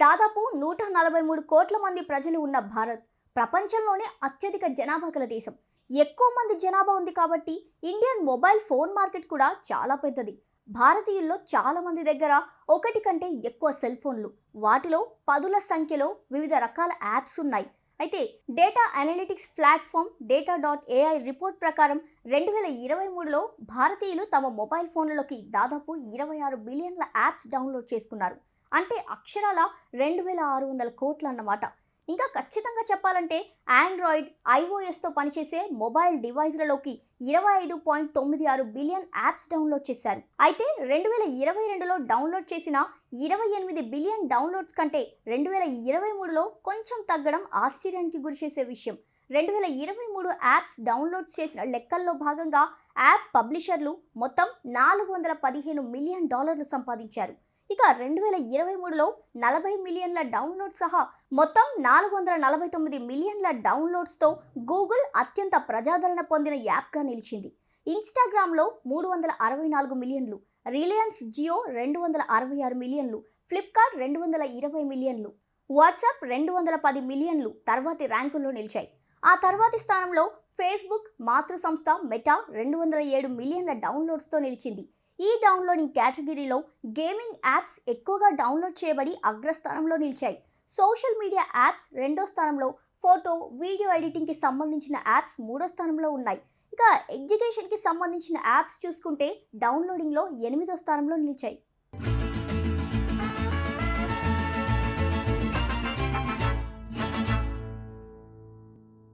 దాదాపు 143 కోట్ల మంది ప్రజలు ఉన్న భారత్ ప్రపంచంలోనే అత్యధిక జనాభా గల దేశం. ఎక్కువ మంది జనాభా ఉంది కాబట్టి ఇండియన్ మొబైల్ ఫోన్ మార్కెట్ కూడా చాలా పెద్దది. భారతీయుల్లో చాలా మంది దగ్గర ఒకటి కంటే ఎక్కువ సెల్ ఫోన్లు, వాటిలో పదుల సంఖ్యలో వివిధ రకాల యాప్స్ ఉన్నాయి. అయితే డేటా అనలిటిక్స్ ప్లాట్ఫామ్ డేటా.ai రిపోర్ట్ ప్రకారం 2023లో భారతీయులు తమ మొబైల్ ఫోన్లలోకి దాదాపు 26 బిలియన్ల యాప్స్ డౌన్లోడ్ చేసుకున్నారు. అంటే అక్షరాల 2600 కోట్లు అన్నమాట. ఇంకా ఖచ్చితంగా చెప్పాలంటే ఆండ్రాయిడ్, ఐఓఎస్తో పనిచేసే మొబైల్ డివైజ్లలోకి 25.96 బిలియన్ యాప్స్ డౌన్లోడ్ చేశారు. అయితే 2022లో డౌన్లోడ్ చేసిన 28 బిలియన్ డౌన్లోడ్స్ కంటే 2023లో కొంచెం తగ్గడం ఆశ్చర్యానికి గురిచేసే విషయం. 2023 యాప్స్ డౌన్లోడ్ చేసిన లెక్కల్లో భాగంగా యాప్ పబ్లిషర్లు మొత్తం $415 మిలియన్ సంపాదించారు. ఇక 2023లో 40 మిలియన్ల డౌన్లోడ్ సహా మొత్తం 449 మిలియన్ల డౌన్లోడ్స్తో గూగుల్ అత్యంత ప్రజాదరణ పొందిన యాప్గా నిలిచింది. ఇన్స్టాగ్రామ్లో 364 మిలియన్లు, రిలయన్స్ జియో 266 మిలియన్లు, ఫ్లిప్కార్ట్ 220 మిలియన్లు, వాట్సాప్ 210 మిలియన్లు తర్వాతి ర్యాంకుల్లో నిలిచాయి. ఆ తర్వాతి స్థానంలో ఫేస్బుక్ మాతృ సంస్థ మెటా 207 మిలియన్ల డౌన్లోడ్స్తో నిలిచింది. ఈ డౌన్లోడింగ్ కేటగిరీలో గేమింగ్ యాప్స్ ఎక్కువగా డౌన్లోడ్ చేయబడి అగ్రస్థానంలో నిలిచాయి. సోషల్ మీడియా యాప్స్ రెండో స్థానంలో, ఫోటో, వీడియో ఎడిటింగ్కి సంబంధించిన యాప్స్ మూడో స్థానంలో ఉన్నాయి. ఇక ఎడ్యుకేషన్కి సంబంధించిన యాప్స్ చూసుకుంటే డౌన్లోడింగ్లో 8వ స్థానంలో నిలిచాయి.